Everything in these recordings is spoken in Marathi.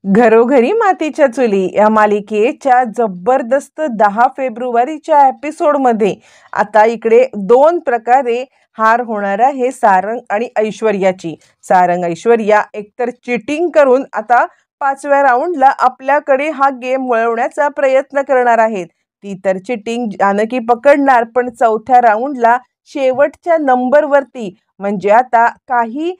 घरोघरी मातीच्या चुली या मालिकेच्या जबरदस्त 10 फेब्रुवारीच्या एपिसोडमध्ये आता इकडे दोन प्रकारे हार होणार आहे सारंग आणि ऐश्वर्याची। सारंग ऐश्वर्या एकतर चिटिंग करून आता 5व्या राऊंडला आपल्याकडे हा गेम वळवण्याचा प्रयत्न करणार आहेत। ती तर चिटिंग जानकी पकडणार, पण 4थ्या राऊंडला शेवटच्या नंबरवरती म्हणजे आता काही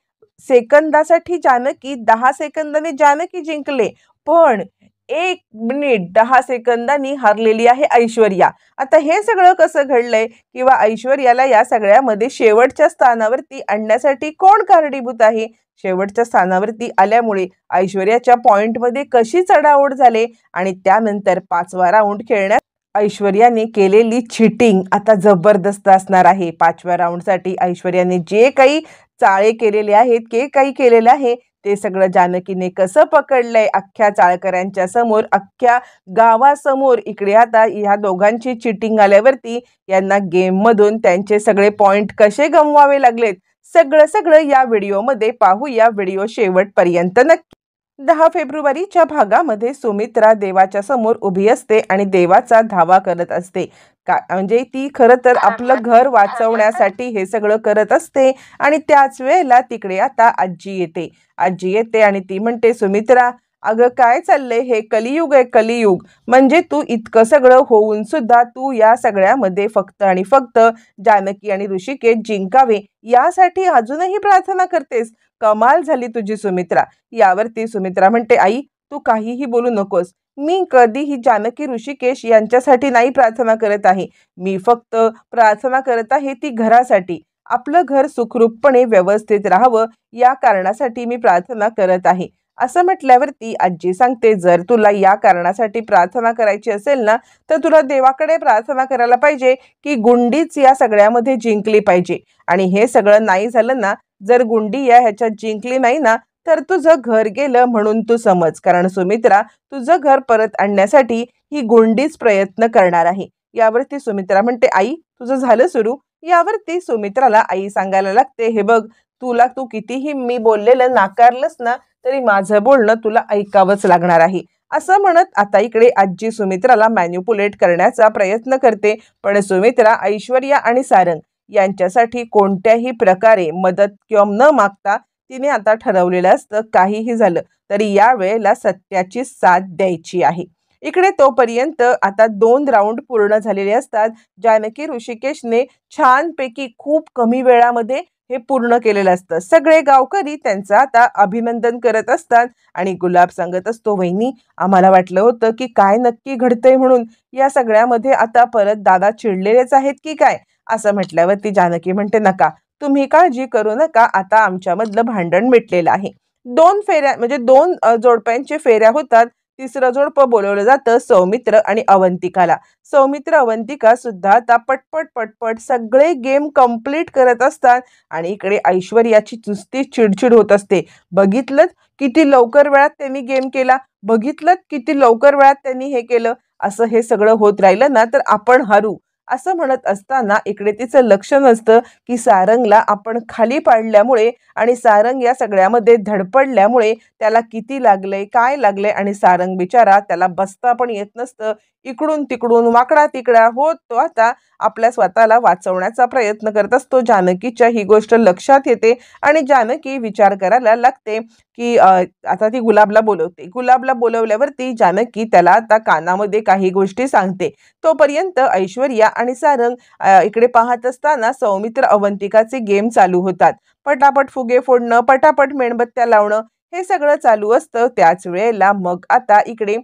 सेकंदासाठी जानकी 10 सेकंदांनी जानकी जिंकले, पण 1 मिनिट 10 सेकंदांनी हरलेली आहे ऐश्वर्या। आता हे सगळं कसं घडलंय किंवा ऐश्वर्याला या सगळ्यामध्ये शेवटच्या स्थानावरती आणण्यासाठी कोण कारणीभूत आहे? शेवटच्या स्थानावरती आल्यामुळे ऐश्वर्याच्या पॉइंटमध्ये कशी चढाओढ झाले आणि त्यानंतर 5वा राऊंड खेळण्यात ऐश्वर्याने केलेली चिटिंग आता जबरदस्त असणार आहे। 5व्या राऊंडसाठी ऐश्वर्याने जे काही चाळे केलेले आहेत, के काही केलेले आहे, ते सगळं जानकीने कसं पकडलंय अख्ख्या चाळकऱ्यांच्या समोर, अख्ख्या गावासमोर। इकडे आता ह्या दोघांची चिटिंग आल्यावरती यांना गेम मधून त्यांचे सगळे पॉइंट कसे गमवावे लागलेत, सगळं या व्हिडिओमध्ये पाहूया। व्हिडिओ शेवटपर्यंत नक्की। 10 फेब्रुवारीच्या भागामध्ये सुमित्रा देवाच्या समोर उभी असते आणि देवाचा धावा करत असते। म्हणजे ती खरं तर आपलं घर वाचवण्यासाठी हे सगळं करत असते आणि त्याच वेळेला तिकडे आता आजी येते आणि ती म्हणते, सुमित्रा अगं काय चाललंय, हे कलियुग आहे कलियुग। म्हणजे तू इतकं सगळं होऊन सुद्धा तू या सगळ्यामध्ये फक्त आणि फक्त जानकी आणि ऋषिकेश जिंकावे यासाठी अजूनही प्रार्थना करतेस, कमाल झाली तुझी सुमित्रा। यावरती सुमित्रा म्हणते, आई तू काहीही बोलू नकोस, मी कधीही जानकी ऋषिकेश यांच्यासाठी नाही प्रार्थना करत आहे, मी फक्त प्रार्थना करत आहे ती घरासाठी, आपलं घर सुखरूपपणे व्यवस्थित राहावं या कारणासाठी मी प्रार्थना करत आहे। असं म्हटल्यावरती आजी सांगते, जर तुला या कारणासाठी प्रार्थना करायची असेल ना, तर तुला देवाकडे प्रार्थना करायला पाहिजे की गुंडीच या सगळ्यामध्ये जिंकली पाहिजे। आणि हे सगळं नाही झालं ना, जर गुंडी या ह्याच्यात जिंकली नाही ना, तर तुझं घर गेलं म्हणून तू समज, कारण सुमित्रा तुझं घर परत आणण्यासाठी ही गुंडीच प्रयत्न करणार आहे। यावरती सुमित्रा म्हणते, आई तुझं झालं सुरू। यावरती सुमित्राला आई सांगायला लागते, हे बघ तू कितीही मी बोललेलं नाकारलंस ना, तरी माझं बोलणं तुला ऐकावंच लागणार आहे। असं म्हणत आता इकडे आजी सुमित्राला मॅन्युपुलेट करण्याचा प्रयत्न करते, पण सुमित्रा ऐश्वर्या आणि सारंग यांच्यासाठी कोणत्याही प्रकारे मदत किंवा न मागता तिने आता ठरवलेलं असतं, काहीही झालं तरी या वेळेला सत्याची साथ द्यायची आहे। इकडे तोपर्यंत आता 2 राऊंड पूर्ण झालेले असतात। जानकी ऋषिकेशने छानपैकी खूप कमी वेळामध्ये हे पूर्ण केलेलं असतं। सगळे गावकरी त्यांचं आता अभिनंदन करत असतात आणि गुलाब सांगत असतो, वहिनी आम्हाला वाटलं होतं की काय नक्की घडतंय म्हणून, या सगळ्यामध्ये आता परत दादा चिडलेलेच आहेत की काय? असं म्हटल्यावरती जानकी म्हणते, नका तुम्ही काळजी करू नका, आता आमच्यामधलं भांडण मिटलेलं आहे। 2 फेऱ्या म्हणजे 2 जोडप्यांचे फेऱ्या होतात। तिसरं जोडपं बोलवलं जातं सौमित्र आणि अवंतिकाला। सौमित्र अवंतिका सुद्धा आता पटपट सगळे गेम कंप्लीट करत असतात आणि इकडे ऐश्वर्याची नुसती चिडचिड होत असते। बघितलं किती लवकर वेळात त्यांनी गेम केला, बघितलं किती लवकर वेळात त्यांनी हे केलं, असं हे सगळं होत राहिलं ना तर आपण हारू। असं म्हणत असताना इकडे तिचं लक्ष नसतं की सारंगला आपण खाली पाडल्यामुळे आणि सारंग या सगळ्यामध्ये धडपडल्यामुळे त्याला किती लागलंय, काय लागलंय, आणि सारंग बिचारा त्याला बसता पण येत नसतं। इकडून तिकडून वाकडा तिकडा होत तो आता आपल्या स्वतःला वाचवण्याचा प्रयत्न करत असतो। जानकीच्या ही गोष्ट लक्षात येते आणि जानकी विचार करायला लागते की आता ती गुलाबला बोलवते। गुलाबला बोलवल्यावरती जानकी त्याला आता कानामध्ये काही गोष्टी सांगते। तोपर्यंत ऐश्वर्या आणि सारंग इकडे पाहत असताना सौमित्र अवंतिकाचे गेम चालू होतात। पटापट फुगे फोडणं, पटापट मेणबत्त्या लावणं, हे सगळं चालू असतं। त्याच वेळेला मग आता इकडे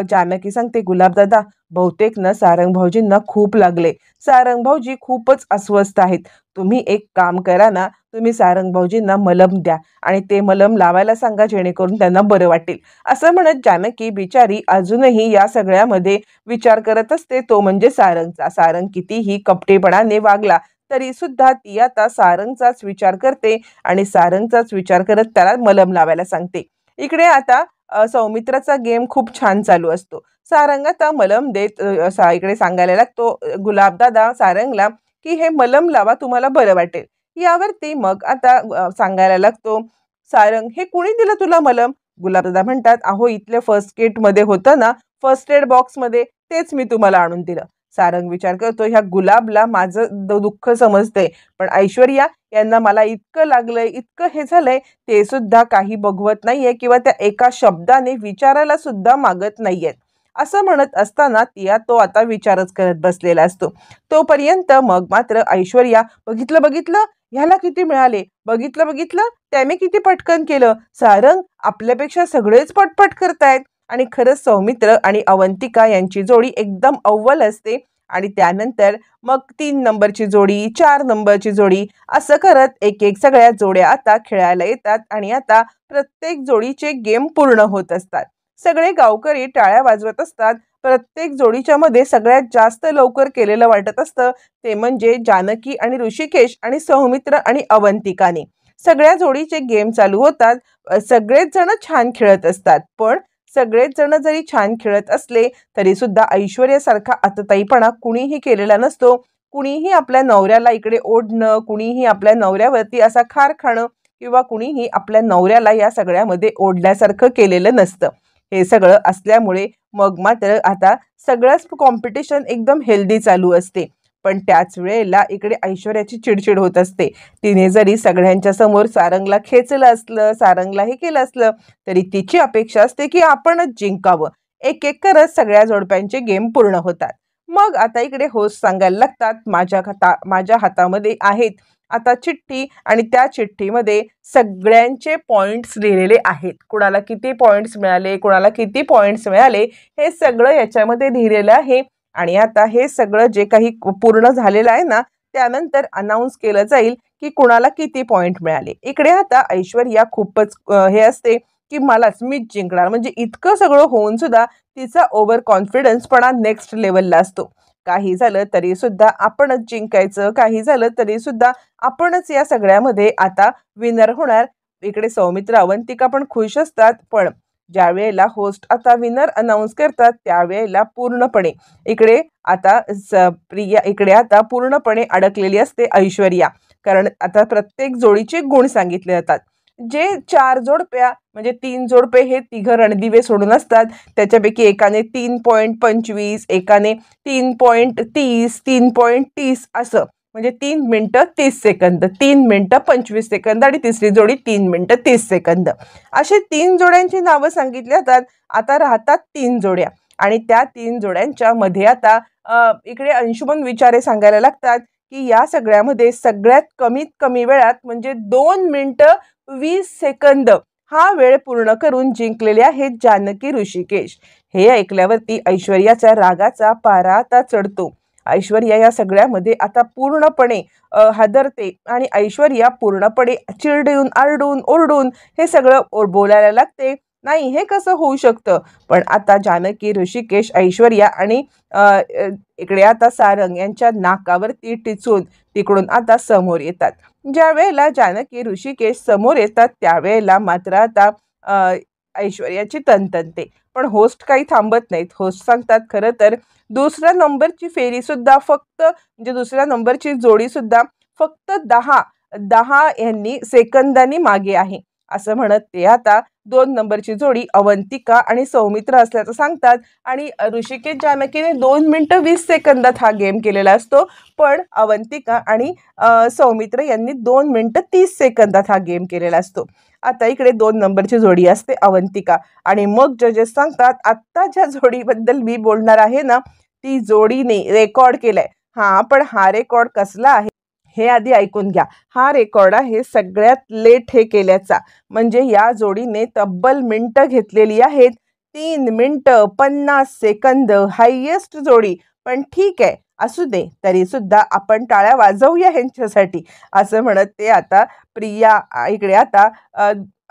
जानकी सांगते, गुलाब दादा बहुतेक ना सारंग भाऊजींना खूप लागले, सारंग भाऊजी खूपच अस्वस्थ आहेत, तुम्ही एक काम करा ना, तुम्ही सारंग भाऊजींना मलम द्या आणि ते मलम लावायला सांगा, जेणेकरून त्यांना बरं वाटेल। असं म्हणत जानकी बिचारी अजूनही या सगळ्यामध्ये विचार करत असते, तो म्हणजे सारंगचा। सारंग कितीही कपटेपणाने वागला तरी सुद्धा ती आता सारंगचाच विचार करते आणि सारंगचाच विचार करत त्याला मलम लावायला सांगते। इकडे आता सौमित्राचा गेम खूप छान चालू असतो। सारंग आता मलम देत इकडे सांगायला लागतो गुलाबदादा सारंगला की हे मलम लावा, तुम्हाला बरं वाटेल। यावरती मग आता सांगायला लागतो, सारंग हे कुणी दिलं तुला मलम? गुलाबदादा म्हणतात, अहो इथल्या फर्स्ट एडमध्ये होतं ना, फर्स्ट एड बॉक्समध्ये, तेच मी तुम्हाला आणून दिलं. सारंग विचार करतो, ह्या गुलाबला माझं दुःख समजते, पण ऐश्वर्या यांना मला इतकं लागलंय, इतकं हे झालंय, ते सुद्धा काही बघवत नाहीये किंवा त्या एका शब्दाने विचारायला सुद्धा मागत नाहीयेत. असं म्हणत असताना तो आता विचारच करत बसलेला असतो. तोपर्यंत मग मात्र ऐश्वर्या, बघितलं बघितलं ह्याला किती मिळाले, बघितलं बघितलं त्याने किती पटकन केलं, सारंग आपल्यापेक्षा सगळेच पटपट करतायत. आणि खरंच सौमित्र आणि अवंतिका यांची जोडी एकदम अव्वल असते. आणि त्यानंतर मग 3 नंबरची जोडी, 4 नंबरची जोडी, असं करत एक एक सगळ्या जोड्या आता खेळायला येतात. आणि आता प्रत्येक जोडीचे गेम पूर्ण होत असतात. सगळे गावकरी टाळ्या वाजवत असतात. प्रत्येक जोडीच्या मध्ये सगळ्यात जास्त लवकर केलेलं वाटत असतं ते म्हणजे जानकी आणि ऋषिकेश आणि सौमित्र आणि अवंतिकाने. सगळ्या जोडीचे गेम चालू होतात. सगळेच जण छान खेळत असतात. पण सगळेच जण जरी छान खेळत असले तरी सुद्धा ऐश्वर्यासारखा आतताईपणा कुणीही केलेला नसतो. कुणीही आपल्या नवऱ्याला इकडे ओढणं, कुणीही आपल्या नवऱ्यावरती असा खार खाणं किंवा कुणीही आपल्या नवऱ्याला या सगळ्यामध्ये ओढल्यासारखं केलेलं नसतं. हे सगळं असल्यामुळे मग मात्र आता सगळंच कॉम्पिटिशन एकदम हेल्दी चालू असते. पण त्याच वेळेला इकडे ऐश्वर्याची चिडचिड होत असते. तिने जरी सगळ्यांच्या समोर सारंगला खेचलं असलं, सारंगला हे केलं असलं, तरी तिची अपेक्षा असते की आपणच जिंकावं. एक एक करत सगळ्या जोडप्यांचे गेम पूर्ण होतात. मग आता इकडे होस्ट सांगायला लागतात, माझ्या हातामध्ये आहेत आता चिठ्ठी आणि त्या चिठ्ठीमध्ये सगळ्यांचे पॉइंट्स लिहिलेले आहेत. कुणाला किती पॉइंट्स मिळाले, कुणाला किती पॉइंट्स मिळाले, हे सगळं याच्यामध्ये लिहिलेलं आहे. आणि आता हे सगळं जे काही पूर्ण झालेलं आहे ना, त्यानंतर अनाऊन्स केलं जाईल की कुणाला किती पॉइंट मिळाले. इकडे आता ऐश्वर्या खूपच हे असते की मीच जिंकणार, म्हणजे इतकं सगळं होऊन सुद्धा तिचा ओव्हर कॉन्फिडन्सपणा नेक्स्ट लेवलला असतो. काही झालं तरी सुद्धा आपणच जिंकायचं, काही झालं तरी सुद्धा आपणच या सगळ्यामध्ये आता विनर होणार. इकडे सौमित्र अवंतिका पण खुश असतात. पण ज्या वेळेला होस्ट आता विनर अनाऊन्स करतात त्यावेळेला पूर्णपणे इकडे आता प्रिया इकडे आता पूर्णपणे अडकलेली असते ऐश्वर्या. कारण आता प्रत्येक जोडीचे गुण सांगितले जातात. जे 4 जोडप्या म्हणजे 3 जोडपे हे तिघं रणदिवे सोडून असतात. त्याच्यापैकी एकाने 3.25, एकाने 3.30, 3.30 असं, म्हणजे 3 मिनिटं 30 सेकंद, 3 मिनिटं 25 सेकंद आणि तिसरी जोडी 3 मिनिटं 30 सेकंद, असे 3 जोड्यांची नावं सांगितली जातात. आता राहतात 3 जोड्या आणि त्या 3 जोड्यांच्या मध्ये आता इकडे अंशुमन विचारे सांगायला लागतात की या सगळ्यामध्ये सगळ्यात कमीत कमी वेळात म्हणजे 2 मिनिटं 20 सेकंद हा वेळ पूर्ण करून जिंकलेले आहेत जानकी ऋषिकेश. हे ऐकल्यावरती ऐश्वर्याच्या रागाचा पारा आता चढतो. ऐश्वर्या या सगळ्यामध्ये आता पूर्णपणे हादरते आणि ऐश्वर्या पूर्णपणे चिरडून आरडून ओरडून हे सगळं बोलायला लागते. नाही, हे कसं होऊ शकतं. पण आता जानकी ऋषिकेश ऐश्वर्या आणि इकडे आता सारंग यांच्या नाकावरती टिचून तिकडून आता समोर येतात. ज्या वेळेला जानकी ऋषिकेश समोर येतात त्यावेळेला मात्र आता ऐश्वर्याची तनतनते. पण होस्ट काही थांबत नाहीत. होस्ट सांगतात, खरं तर दुसऱ्या नंबरची फेरी सुद्धा फक्त म्हणजे दुसऱ्या नंबरची जोडी सुद्धा फक्त 10 यांनी सेकंदांनी मागे आहे असं म्हणत ते आता 2 नंबरची जोडी अवंतिका आणि सौमित्र असल्याचं सांगतात. आणि ऋषिकेश जानकीने 2 मिनिटं 20 सेकंदात हा गेम केलेला असतो. पण अवंतिका आणि सौमित्र यांनी 2 मिनिटं 30 सेकंदात हा गेम केलेला असतो. आता इकडे 2 नंबरची जोडी असते अवंतिका. आणि मग जजेस सांगतात, आत्ता ज्या जोडीबद्दल मी बोलणार आहे ना, ती जोडीने रेकॉर्ड केलाय. पण हा रेकॉर्ड कसला आहे हे आधी ऐकून घ्या. हा रेकॉर्ड आहे सगळ्यात लेट हे केल्याचा. म्हणजे या जोडीने तब्बल मिनिटं घेतलेली आहेत, 3 मिनिटं 50 सेकंद, हायेस्ट जोडी. पण ठीक आहे, असू दे, तरी सुद्धा आपण टाळ्या वाजवूया ह्यांच्यासाठी असं म्हणत ते आता प्रिया इकडे आता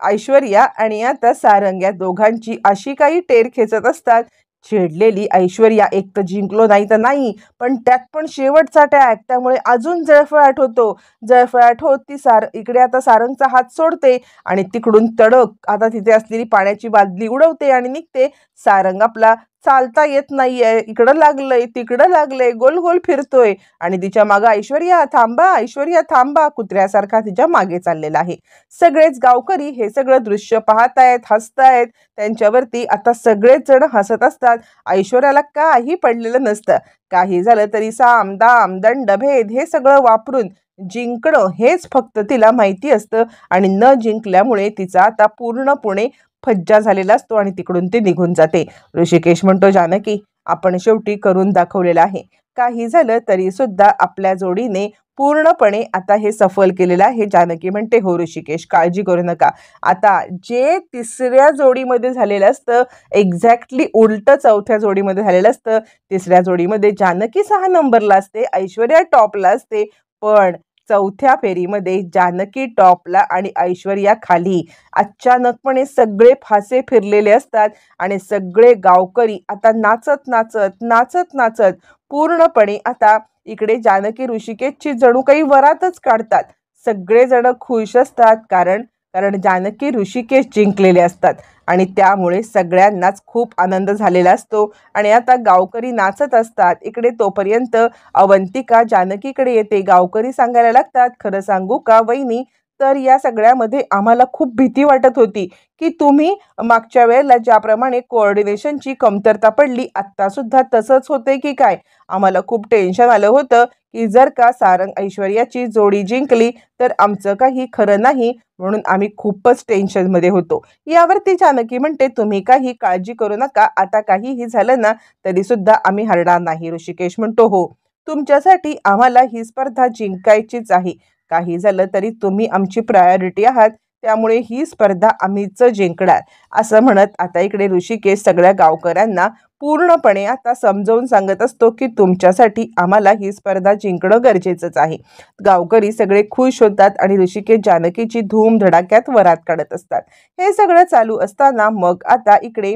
ऐश्वर्या आणि आता सारंग या दोघांची अशी काही टेर खेचत असतात. चिडलेली ऐश्वर्या, एक तर जिंकलो नाही तर नाही, पण त्यात पण शेवटचा टॅग, त्यामुळे अजून जळफळाट होतो. जळफळाट होत ती इकडे आता सारंगचा हात सोडते आणि तिकडून तडक आता तिथे असलेली पाण्याची बादली उडवते आणि निघते. सारंग आपला चालता येत नाहीये, इकडं लागलंय तिकडं लागलंय, गोल गोल फिरतोय आणि तिच्या मागे ऐश्वर्या थांबा, ऐश्वर्या थांबा कुत्र्यासारखा तिच्या मागे चाललेला आहे. सगळेच गावकरी हे सगळं दृश्य पाहतायत, हसतायत. त्यांच्यावरती आता सगळेच जण हसत असतात. ऐश्वर्याला काही पडलेलं नसतं. काही झालं तरी साम दाम दंडभेद हे सगळं वापरून जिंकणं हेच फक्त तिला माहिती असतं आणि न जिंकल्यामुळे तिचा आता पूर्णपणे फज्जा झालेला असतो आणि तिकडून ते निघून जाते. ऋषिकेश म्हणतो, जानकी आपण शेवटी करून दाखवलेलं आहे. काही झालं तरी सुद्धा आपल्या जोडीने पूर्णपणे आता हे सफल केलेलं आहे. जानकी म्हणते, हो ऋषिकेश काळजी करू नका. आता जे तिसऱ्या जोडीमध्ये झालेलं असतं एक्झॅक्टली उलट चौथ्या जोडीमध्ये झालेलं असतं. तिसऱ्या जोडीमध्ये जानकी 6 नंबरला असते, ऐश्वर्या टॉपला असते. पण चौथ्या फेरीमध्ये जानकी टॉपला आणि ऐश्वर्या खाली. अचानकपणे सगळे फासे फिरलेले असतात आणि सगळे गावकरी आता नाचत नाचत नाचत नाचत पूर्णपणे आता इकडे जानकी ऋषिकेशची जणू काही वरातच काढतात. सगळेजण खुश असतात कारण कारण जानकी ऋषिकेश जिंकलेले असतात आणि त्यामुळे सगळ्यांनाच खूप आनंद झालेला असतो आणि आता गावकरी नाचत असतात. इकडे तोपर्यंत अवंतिका जानकीकडे येते. गावकरी सांगायला लागतात, खरं सांगू का वहिनी, तर या सगळ्यामध्ये आम्हाला खूप भीती वाटत होती की तुम्ही मागच्या वेळेला ज्याप्रमाणे कोऑर्डिनेशनची कमतरता पडली आत्ता सुद्धा तसंच होते की काय. आम्हाला खूप टेन्शन आलं होतं की जर का सारंग ऐश्वर्याची जोडी जिंकली तर आमचं काही खरं नाही, म्हणून आम्ही खूपच टेन्शनमध्ये होतो. यावरती जानकी म्हणते, तुम्ही काही काळजी करू नका, आता काहीही झालं ना तरी सुद्धा आम्ही हरणार नाही. ऋषिकेश म्हणतो, हो तुमच्यासाठी आम्हाला ही स्पर्धा जिंकायचीच आहे. काही झालं तरी तुम्ही आमची प्रायोरिटी आहात, त्यामुळे ही स्पर्धा आम्हीच जिंकणार. असं म्हणत आता इकडे ऋषिकेश सगळ्या गावकऱ्यांना पूर्णपणे आता समजावून सांगत असतो की तुमच्यासाठी आम्हाला ही स्पर्धा जिंकणं गरजेचंच आहे. गावकरी सगळे खुश होतात आणि ऋषिकेश जानकीची धूम धडाक्यात वरात काढत असतात. हे सगळं चालू असताना मग आता इकडे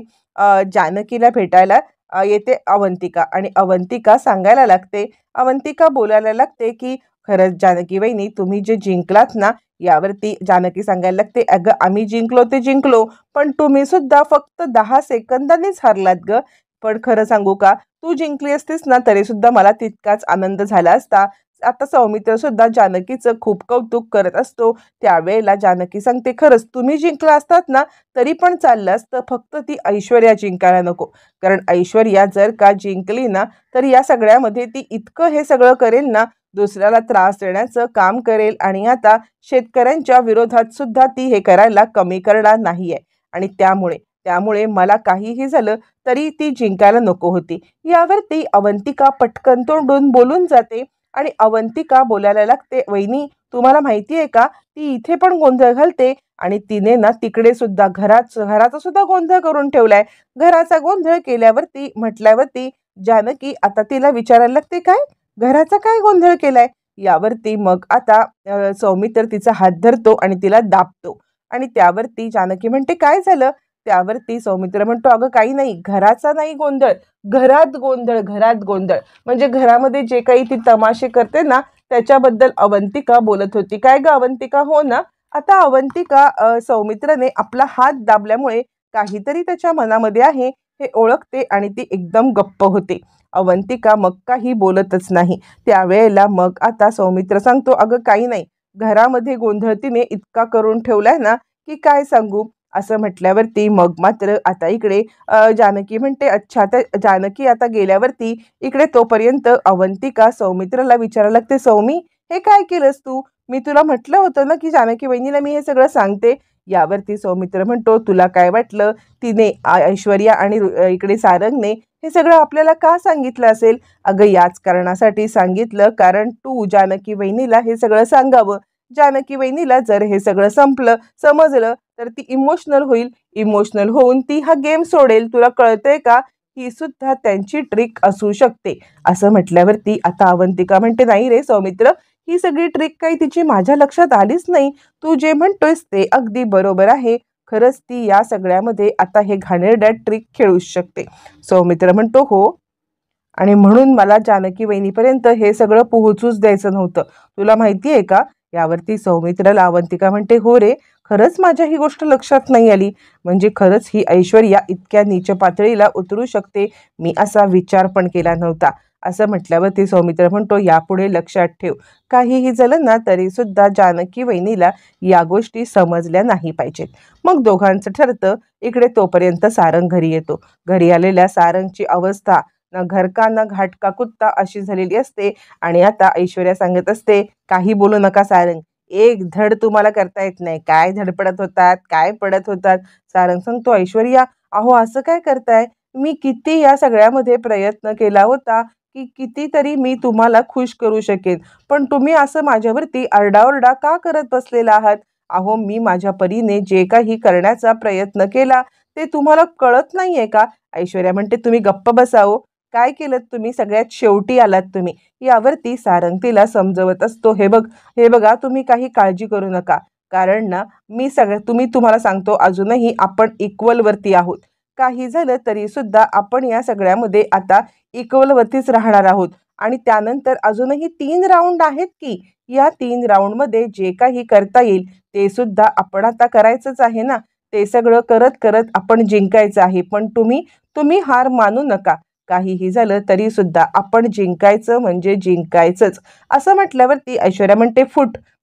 जानकीला भेटायला येते अवंतिका आणि अवंतिका सांगायला लागते, अवंतिका बोलायला लागते की खरंच जानकी वहिनी तुम्ही जे जिंकलात ना. यावरती जानकी सांगायला लागते, अगं आम्ही जिंकलो ते जिंकलो, पण तुम्ही सुद्धा फक्त 10 सेकंदांनीच हरलात ग. पण खरं सांगू का, तू जिंकली असतीस ना तरी सुद्धा मला तितकाच आनंद झाला असता. आता सौमित्र सुद्धा जानकीचं खूप कौतुक करत असतो. त्यावेळेला जानकी सांगते, खरंच तुम्ही जिंकला असतात ना तरी पण चाललं असतं, फक्त ती ऐश्वर्या जिंकायला नको. कारण ऐश्वर्या जर का जिंकली ना तर या सगळ्यामध्ये ती इतकं हे सगळं करेल ना, दुसऱ्याला त्रास देण्याचं काम करेल आणि आता शेतकऱ्यांच्या विरोधात सुद्धा ती हे करायला कमी करणार नाहीये आणि त्यामुळे त्यामुळे मला काहीही झालं तरी ती जिंकायला नको होती. यावरती अवंतिका पटकन तोंडून बोलून जाते आणि अवंतिका बोलायला लागते, वहिनी तुम्हाला माहिती आहे का, ती इथे पण गोंधळ घालते आणि तिने ना तिकडे सुद्धा घराचा सुद्धा गोंधळ करून ठेवलाय. घराचा गोंधळ केल्यावरती म्हटल्यावरती जानकी आता तिला विचारायला लागते, काय घराचा काय गोंधळ केलाय. यावरती मग आता सौमित्र तिचा हात धरतो आणि तिला दाबतो आणि त्यावरती जानकी म्हणते, काय झालं. त्यावरती सौमित्र म्हणतो, अगं काही नाही, घराचा नाही गोंधळ, घरात गोंधळ, घरात गोंधळ. म्हणजे घरामध्ये जे काही ती तमाशे करते ना त्याच्याबद्दल अवंतिका बोलत होती. काय ग अवंतिका, हो ना. आता अवंतिका सौमित्रने आपला हात दाबल्यामुळे काहीतरी त्याच्या मनामध्ये आहे हे ओळखते आणि ती एकदम गप्प होते. अवंतिका मग काही बोलतच नाही. त्यावेळेला मग आता सौमित्र सांगतो, अगं काही नाही, घरामध्ये गोंधळ तिने इतका करून ठेवलाय ना की काय सांगू. असं म्हटल्यावरती मग मात्र आता इकडे जानकी म्हणते, अच्छा. तर जानकी आता गेल्यावरती इकडे तोपर्यंत अवंतिका सौमित्राला विचारायला लागते, सौमी हे काय केलंस तू. मी तुला म्हटलं होतं ना की जानकी वहिनीला मी हे सगळं सांगते. यावरती सौमित्र म्हणतो, तुला काय वाटलं तिने ऐश्वर्या आणि इकडे सारंगने हे सगळं आपल्याला का सांगितलं असेल. अगं याच कारणासाठी सांगितलं कारण तू जानकी वहिनीला हे सगळं सांगावं. जानकी वहिनीला जर हे सगळं समजलं तर ती इमोशनल होईल. इमोशनल होऊन ती हा गेम सोडेल. तुला कळतंय का, ही सुद्धा त्यांची ट्रिक असू शकते. असं म्हटल्यावरती आता अवंतिका म्हणते, नाही रे सौमित्र, ही सगळी ट्रिक काही तिची माझ्या लक्षात आलीच नाही. तू जे म्हणतोयस ते अगदी बरोबर आहे. खरंच ती या सगळ्यामध्ये आता हे घाणेरड्या ट्रिक खेळूच शकते. सौमित्र म्हणतो, हो, आणि म्हणून मला जानकी वहिनीपर्यंत हे सगळं पोहोचूच द्यायचं नव्हतं. तुला माहिती आहे का. यावरती सौमित्राला अवंतिका म्हणते, हो रे, खरंच माझ्या ही गोष्ट लक्षात नाही आली. म्हणजे खरंच ही ऐश्वर्या इतक्या नीच पातळीला उतरू शकते, मी असा विचार पण केला नव्हता. असं म्हटल्यावरती सौमित्र म्हणतो, यापुढे लक्षात ठेव. काहीही झालं ना तरी सुद्धा जानकी वहिनीला या गोष्टी समजल्या नाही पाहिजेत. मग दोघांचं ठरतं. इकडे तोपर्यंत सारंग घरी येतो. घरी आलेल्या सारंगची अवस्था न घर का न घाट का कुत्ता अशी झालेली असते. आणि आता ऐश्वर्या सांगत असते, काही बोलू नका सारंग, एक धड तुम्हाला करता येत नाही. काय धडपडत होतात, काय पडत होतात. सारंग सांगतो, ऐश्वर्या अहो असं काय करताय, मी किती या सगळ्यामध्ये प्रयत्न केला होता की कितीतरी मी तुम्हाला खुश करू शकेन, पण तुम्ही असं माझ्यावरती आरडाओरडा का करत बसलेला आहात. अहो मी माझ्या परीने जे काही करण्याचा प्रयत्न केला ते तुम्हाला कळत नाहीये का. ऐश्वर्या म्हणते, तुम्ही गप्प बसाओ, काय केलं तुम्ही, सगळ्यात शेवटी आलात तुम्ही. यावरती सारंग तिला समजवत असतो, हे बघा तुम्ही काही काळजी करू नका, कारण ना मी तुम्हाला सांगतो, अजूनही आपण इक्वलवरती आहोत. काही झालं तरी सुद्धा आपण या सगळ्यामध्ये आता इक्वलवरतीच राहणार आहोत. आणि त्यानंतर अजूनही 3 राऊंड आहेत की, या 3 राऊंडमध्ये जे काही करता येईल ते सुद्धा आपण आता करायचंच आहे ना. ते सगळं करत करत आपण जिंकायचं आहे. पण तुम्ही हार मानू नका. काहीही झालं तरी सुद्धा आपण जिंकायचं म्हणजे जिंकायचंच. असं म्हटल्यावरती ऐश्वर्या म्हणते,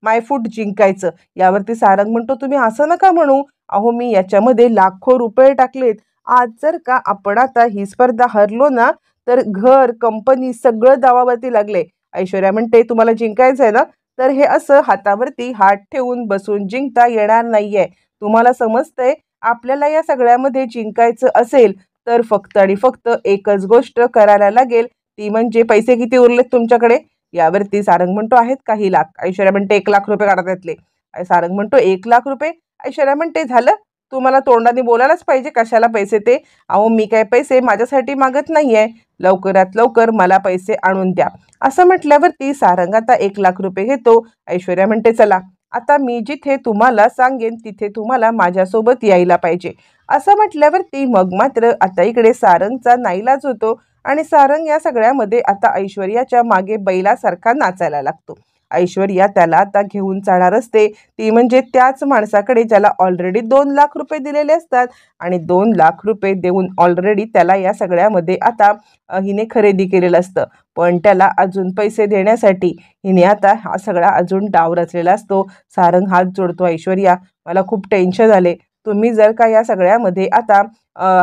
माय फूट जिंकायचं. यावरती सारंग म्हणतो, तुम्ही असं नका म्हणू. अहो मी याच्यामध्ये लाखो रुपये टाकलेत. आज जर का आपण आता ही स्पर्धा हरलो ना तर घर, कंपनी सगळं दावावरती लागले. ऐश्वर्या म्हणते, तुम्हाला जिंकायचं आहे ना, तर हे असं हातावरती हात ठेवून बसून जिंकता येणार नाहीये. तुम्हाला समजतंय, आपल्याला या सगळ्यामध्ये जिंकायचं असेल तर फक्त आणि फक्त एकच गोष्ट करायला लागेल, ती म्हणजे पैसे किती उरलेत तुमच्याकडे. यावरती सारंग म्हणतो, आहेत काही लाख. ऐश्वर्या म्हणते, 1 लाख रुपये काढा त्यातले. सारंग म्हणतो, 1 लाख रुपये. ऐश्वर्या म्हणते, झालं, तुम्हाला तोंडाने बोलायलाच पाहिजे, कशाला पैसे ते. अहो मी काय पैसे माझ्यासाठी मागत नाहीये, लवकरात लवकर मला पैसे आणून द्या. असं म्हटल्यावरती सारंग आता 1 लाख रुपये घेतो. ऐश्वर्या म्हणते, चला आता मी जिथे तुम्हाला सांगेन तिथे तुम्हाला माझ्यासोबत यायला पाहिजे. असं म्हटल्यावरती मग मात्र आता इकडे सारंगचा नाईलाज होतो आणि सारंग या सगळ्यामध्ये आता ऐश्वर्याच्या मागे बैलासारखा नाचायला लागतो. ऐश्वर्या त्याला आता घेऊन जाणार असते, ती म्हणजे त्याच माणसाकडे ज्याला ऑलरेडी 2 लाख रुपये दिलेले असतात. आणि 2 लाख रुपये देऊन ऑलरेडी त्याला या सगळ्यामध्ये आता हिने खरेदी केलेलं असतं. पण त्याला अजून पैसे देण्यासाठी हिने आता हा सगळा अजून डाव रचलेला असतो. सारंग हात जोडतो, ऐश्वर्या मला खूप टेन्शन आले, तुम्ही जर का या सगळ्यामध्ये आता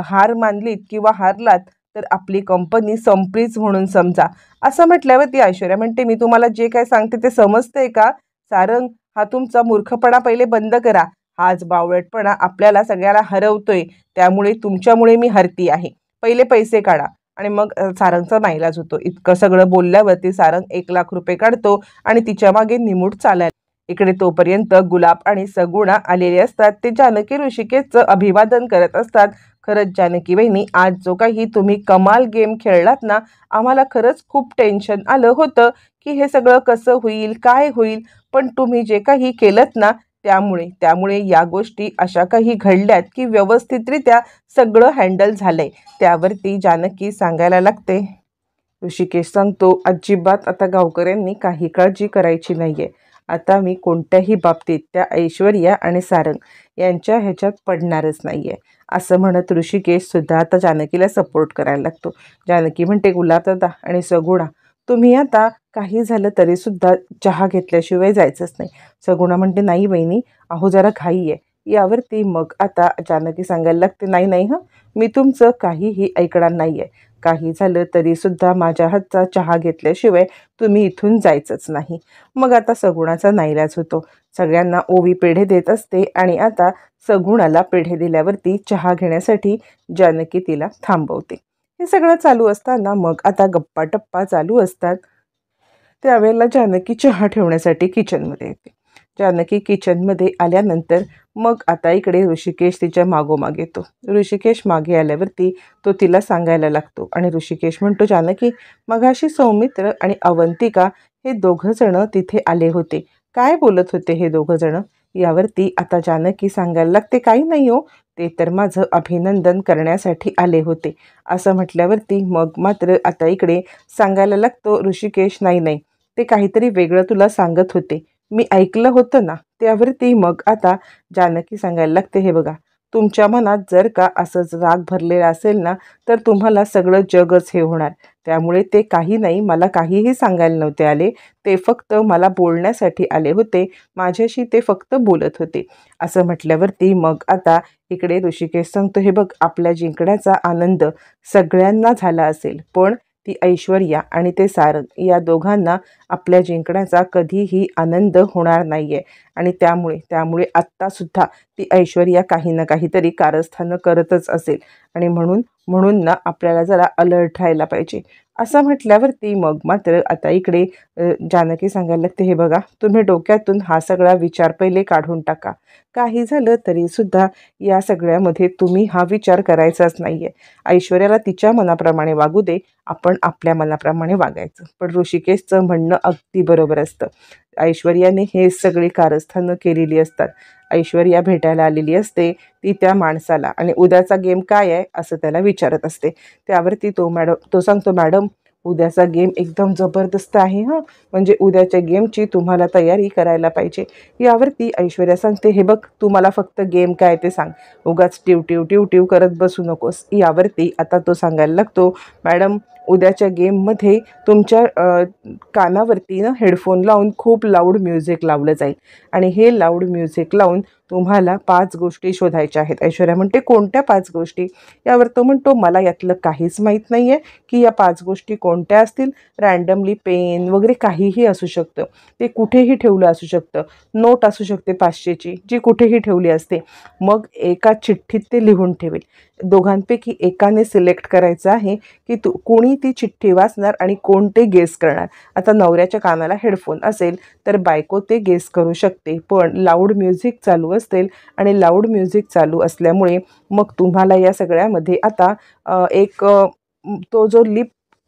हार मानलीत किंवा हारलात तर आपली कंपनी संपलीच म्हणून समजा. असं म्हटल्यावर ती ऐश्वर्या म्हणते, मी तुम्हाला जे काय सांगते ते समजतंय का. सारंग, हा तुमचा मूर्खपणा पहिले बंद करा. हाच बावळटपणा आपल्याला सगळ्याला हरवतोय, त्यामुळे तुमच्यामुळे मी हरती आहे. पहिले पैसे काढा. आणि मग सारंगचा नाईलाज होतो. इतकं सगळं बोलल्यावरती सारंग 1 लाख रुपये काढतो आणि तिच्या मागे निमूट चालायला. इकडे तोपर्यंत गुलाब आणि सगुणा आलेले असतात. ते जानकी ऋषिकेशचं अभिवादन करत असतात. खरंच जानकी वहिनी, आज जो काही तुम्ही कमाल गेम खेळलात ना, आम्हाला खरंच खूप टेन्शन आलं होतं की हे सगळं कसं होईल, काय होईल. पण तुम्ही जे काही केलंत ना, त्यामुळे या गोष्टी अशा काही घडल्यात की व्यवस्थितरित्या सगळं हँडल झालंय. त्यावरती जानकी सांगायला लागते. ऋषिकेश सांगतो, अजिबात आता गावकऱ्यांनी काही काळजी करायची नाहीये. आता मी कोणत्याही बाबतीत त्या ऐश्वर्या आणि सारंग यांच्या ह्याच्यात पडणारच नाहीये. असं म्हणत ऋषिकेश सुद्धा आता जानकीला सपोर्ट करायला लागतो. जानकी म्हणते, गुलाबदादा आणि सगुणा, तुम्ही आता काही झालं तरी सुद्धा चहा घेतल्याशिवाय जायचंच नाही. सगुणा म्हणते, नाही वहिनी, अहो जरा घाई आहे. यावरती मग आता जानकी सांगायला लागते, नाही मी तुमचं काहीही ऐकणार नाहीये. काही झालं तरी सुद्धा माझ्या हातचा चहा घेतल्याशिवाय तुम्ही इथून जायचंच नाही. मग आता सगुणाचा नाईलाज होतो. सगळ्यांना ओवी पेढे देत असते आणि आता सगुणाला पेढे दिल्यावरती चहा घेण्यासाठी जानकी तिला थांबवते. हे सगळं चालू असताना मग आता गप्पा टप्पा चालू असतात. त्यावेळेला जानकी चहा ठेवण्यासाठी किचनमध्ये येते. जानकी किचनमध्ये आल्यानंतर मग आता इकडे ऋषिकेश तिच्या मागोमाग येतो. ऋषिकेश मागे आल्यावरती तो तिला सांगायला लागतो आणि ऋषिकेश म्हणतो, जानकी, मगाशी सौमित्र आणि अवंतिका हे दोघंजणं तिथे आले होते, काय बोलत होते हे दोघंजणं. यावरती आता जानकी सांगायला लागते, काही नाही हो, ते तर माझं अभिनंदन करण्यासाठी आले होते. असं म्हटल्यावरती मग मात्र आता इकडे सांगायला लागतो ऋषिकेश, नाही ते काहीतरी वेगळं तुला सांगत होते. मी ऐकलं होतं ना. त्यावरती मग आता जानकी सांगायला लागते, हे बघा, तुमच्या मनात जर का असंच राग भरलेला असेल ना, तर तुम्हाला सगळं जगच हे होणार. त्यामुळे ते काही नाही, मला काहीही सांगायला नव्हते आले. ते फक्त मला बोलण्यासाठी आले होते. माझ्याशी ते फक्त बोलत होते. असं म्हटल्यावरती मग आता इकडे ऋषिकेश सांगतो, हे बघ, आपल्या जिंकण्याचा आनंद सगळ्यांना झाला असेल, पण ती ऐश्वर्या आणि ते सारंग या दोघांना आपल्या जिंकण्याचा कधीही आनंद होणार नाहीये. आणि त्यामुळे त्यामुळे आत्तासुद्धा ती ऐश्वर्या काही ना काहीतरी कारस्थानं करतच असेल. आणि म्हणून म्हणून ना आपल्याला जरा अलर्ट राहायला पाहिजे. असं म्हटल्यावरती मग मात्र आता इकडे जानकी सांगायला लागते, हे बघा, तुम्ही डोक्यातून हा सगळा विचार पहिले काढून टाका. काही झालं तरीसुद्धा या सगळ्यामध्ये तुम्ही हा विचार करायचाच नाहीये. ऐश्वर्याला तिच्या मनाप्रमाणे वागू दे, आपण आपल्या मनाप्रमाणे वागायचं. पण ऋषिकेशचं म्हणणं अगदी बरोबर असतं. ऐश्वर्याने हे सगळी कारस्थानं केलेली असतात. ऐश्वर्या भेटायला आलेली असते ती त्या माणसाला आणि उद्याचा गेम काय आहे असं त्याला विचारत असते. त्यावरती तो सांगतो, मॅडम, उद्याचा गेम एकदम जबरदस्त आहे हां, म्हणजे उद्याच्या गेमची तुम्हाला तयारी करायला पाहिजे. यावरती ऐश्वर्या सांगते, हे बघ, तू मला फक्त गेम काय ते सांग, उगाच टिव टिव टिव टिव करत बसू नकोस. यावरती आता तो सांगायला लागतो, मॅडम, उद्याच्या गेममध्ये तुमच्या कानावरती ना हेडफोन लावून खूप लाऊड म्युझिक लावलं जाईल आणि हे लाऊड म्युझिक लावून तुम्हाला 5 गोष्टी शोधायच्या आहेत. ऐश्वर्या म्हणते, कोणत्या 5 गोष्टी? यावर तो म्हणतो, मला यातलं काहीच माहीत नाही आहे की या 5 गोष्टी कोणत्या असतील. रँडमली पेन वगैरे काहीही असू शकतं, ते कुठेही ठेवलं असू शकतं. नोट असू शकते 500ची, जी कुठेही ठेवली असते. मग एका चिठ्ठीत ते लिहून ठेवेल. दोघांपैकी एकाने सिलेक्ट करायचं आहे की कोणी ती चिठ्ठी वाचणार आणि कोण ते गेस करणार. आता नवऱ्याच्या कानाला हेडफोन असेल तर बायको ते गेस करू शकते, पण लाऊड म्युझिक चालू असेल आणि लाऊड म्युझिक चालू असल्यामुळे मग तुम्हाला या सगळ्यामध्ये आता तो जो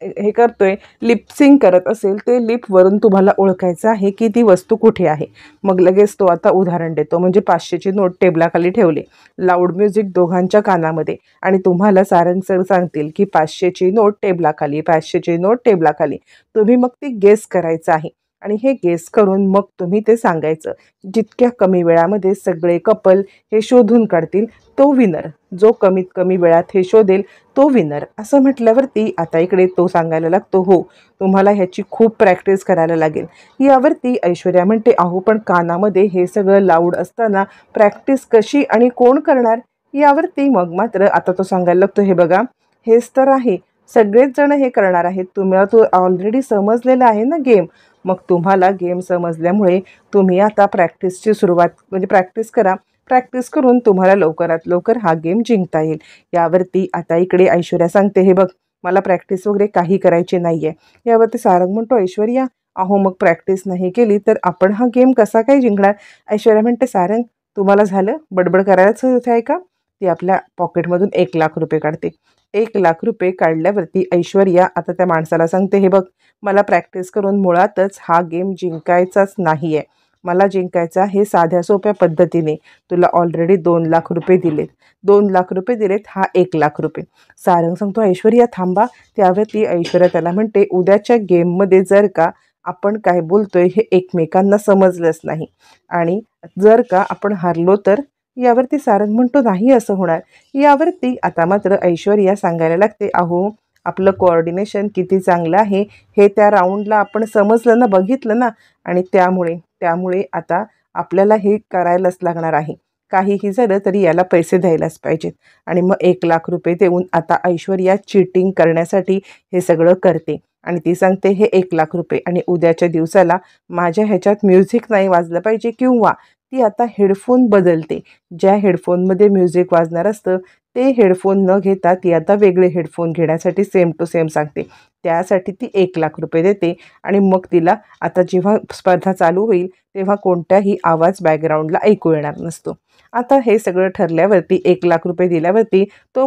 हे करतोय, लिपसिंग करत असेल, ते लिपवरून तुम्हाला ओळखायचं आहे की ती वस्तू कुठे आहे. मग लगेच तो आता उदाहरण देतो, म्हणजे 500ची नोट टेबलाखाली ठेवले, लाऊड म्युझिक दोघांच्या कानामध्ये, आणि तुम्हाला सारंग सर सांगतील की 500ची नोट टेबलाखाली, 500ची नोट टेबलाखाली. तुम्ही मग ती गेस करायचं आहे आणि हे गेस करून मग तुम्ही ते सांगायचं. जितक्या कमी वेळामध्ये सगळे कपल हे शोधून काढतील तो विनर. जो कमीत कमी वेळात हे शोधेल तो विनर. असं म्हटल्यावरती आता इकडे तो सांगायला लागतो, हो, तुम्हाला ह्याची खूप प्रॅक्टिस करायला लागेल. यावरती ऐश्वर्या म्हणते, अहो, पण कानामध्ये हे सगळं लाऊड असताना प्रॅक्टिस कशी आणि कोण करणार? यावरती मग मात्र आता तो सांगायला लागतो, हे बघा, हेच तर आहे, सगळेच जण हे करणार आहेत. तुम्हाला तो ऑलरेडी समजलेला आहे ना गेम. मग तुम्हाला गेम समजल्यामुळे तुम्ही आता प्रॅक्टिसची सुरुवात, म्हणजे प्रॅक्टिस करा. प्रॅक्टिस करून तुम्हाला लवकरात लवकर हा गेम जिंकता येईल. यावरती आता इकडे ऐश्वर्या सांगते, हे बघ, मला प्रॅक्टिस वगैरे काही करायची नाही आहे. यावरती सारंग म्हणतो, ऐश्वर्या, अहो, मग प्रॅक्टिस नाही केली तर आपण हा गेम कसा काय जिंकणार? ऐश्वर्या म्हणते, सारंग, तुम्हाला झालं बडबड करायलाच होत आहे का? ती आपल्या पॉकेटमधून 1,00,000 रुपये काढते. 1,00,000 रुपये काढल्यावरती ऐश्वर्या आता त्या माणसाला सांगते, हे बघ, मला प्रॅक्टिस करून मुळातच हा गेम जिंकायचाच नाही आहे. मला जिंकायचा आहे साध्या सोप्या पद्धतीने. तुला ऑलरेडी 2,00,000 रुपये दिलेत, 2,00,000 रुपये दिलेत, हा 1,00,000 रुपये. सारंग सांगतो, ऐश्वर्या, थांबा. त्यावरती ऐश्वर्या त्याला म्हणते, उद्याच्या गेममध्ये जर का आपण काय बोलतोय हे एकमेकांना समजलंच नाही आणि जर का आपण हारलो तर? यावरती सारंग म्हणतो, नाही असं होणार. यावरती आता मात्र ऐश्वर्या सांगायला लागते, अहो, आपलं कोऑर्डिनेशन किती चांगलं आहे हे त्या राऊंडला आपण समजलं ना, बघितलं ना, आणि त्यामुळे त्यामुळे आता आपल्याला हे करायलाच लागणार आहे. काहीही झालं तरी याला पैसे द्यायलाच पाहिजेत. आणि मग 1,00,000 रुपये देऊन आता ऐश्वर्या चीटिंग करण्यासाठी हे सगळं करते आणि ती सांगते, हे 1,00,000 रुपये आणि उद्याच्या दिवसाला माझ्या ह्याच्यात म्युझिक नाही वाजलं पाहिजे, किंवा ती आता हेडफोन बदलते. ज्या हेडफोनमध्ये म्युझिक वाजणार असतं ते हेडफोन न घेता ती आता वेगळे हेडफोन घेण्यासाठी सेम टू सेम सांगते. त्यासाठी ती 1,00,000 रुपये देते आणि मग तिला आता जेव्हा स्पर्धा चालू होईल तेव्हा कोणताही आवाज बॅकग्राऊंडला ऐकू येणार नसतो. आता हे सगळं ठरल्यावरती 1,00,000 रुपये दिल्यावरती तो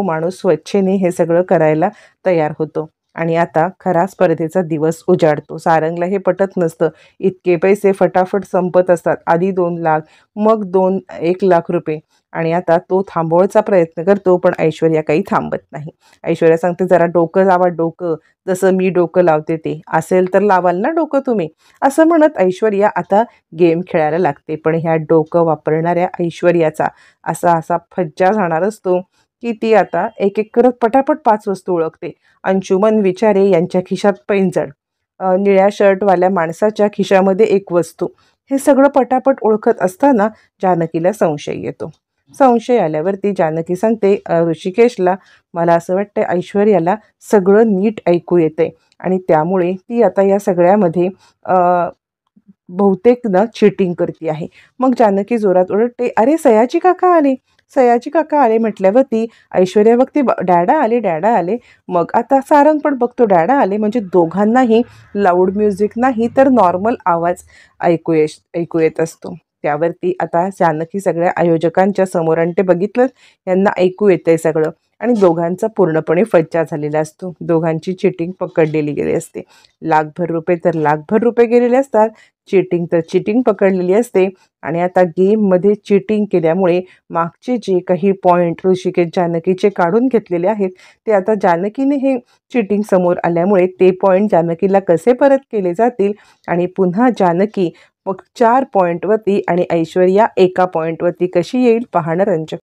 माणूस स्वच्छेने हे सगळं करायला तयार होतो. आणि आता खरा स्पर्धेचा दिवस उजाडतो. सारंगला हे पटत नसतं. इतके पैसे फटाफट संपत असतात. आधी 2 लाख, मग 1 लाख रुपये. आणि आता तो थांबवायचा प्रयत्न करतो, पण ऐश्वर्या काही थांबत नाही. ऐश्वर्या सांगते, जरा डोकं लावा, डोकं. जसं मी डोकं लावते ते असेल तर लावाल ना डोकं तुम्ही, असं म्हणत ऐश्वर्या आता गेम खेळायला लागते. पण ह्या डोकं वापरणाऱ्या ऐश्वर्याचा असा असा फज्जा जाणार असतो की ती आता एक एक करत पटापट 5 वस्तू ओळखते. अंशुमन विचारे यांच्या खिशात पैंजण, निळ्या शर्टवाल्या माणसाच्या खिशामध्ये एक वस्तू. हे सगळं पटापट ओळखत असताना जानकीला संशय येतो. संशय आल्यावरती जानकी सांगते ऋषिकेशला, मला असं वाटतं ऐश्वर्याला सगळं नीट ऐकू येतंय आणि त्यामुळे ती आता या सगळ्यामध्ये बहुतेक ना चीटिंग करते आहे. मग जानकी जोरात ओरडते, अरे सयाजी काका आले, सयाजी काका आले म्हटल्यावरती ऐश्वर्या बघते, डॅडा आले, डॅडा आले. मग आता सारंग पण बघतो डॅडा आले, म्हणजे दोघांनाही लाऊड म्युझिक नाही तर नॉर्मल आवाज ऐकू येत असतो. त्यावरती आता जानकी सगळ्या आयोजकांच्या समोर आणते, बघितलं यांना ऐकू येतंय सगळं. आणि दोघांचा पूर्णपणे फज्जा झालेला असतो. दोघांची चिटिंग पकडलेली गेली असते. लाखभर रुपये तर लाखभर रुपये गेलेले असतात. चीटिंग तर चीटिंग पकडलेली असते. आणि आता गेममध्ये चीटिंग केल्यामुळे मागचे जे काही पॉईंट ऋषिकेश जानकीचे काढून घेतलेले आहेत, ते आता जानकीने हे चीटिंग समोर आल्यामुळे ते पॉईंट जानकीला कसे परत केले जातील आणि पुन्हा जानकी मग 4 पॉईंटवरती आणि ऐश्वर्या 1 पॉईंटवरती कशी येईल पाहणं रंजक.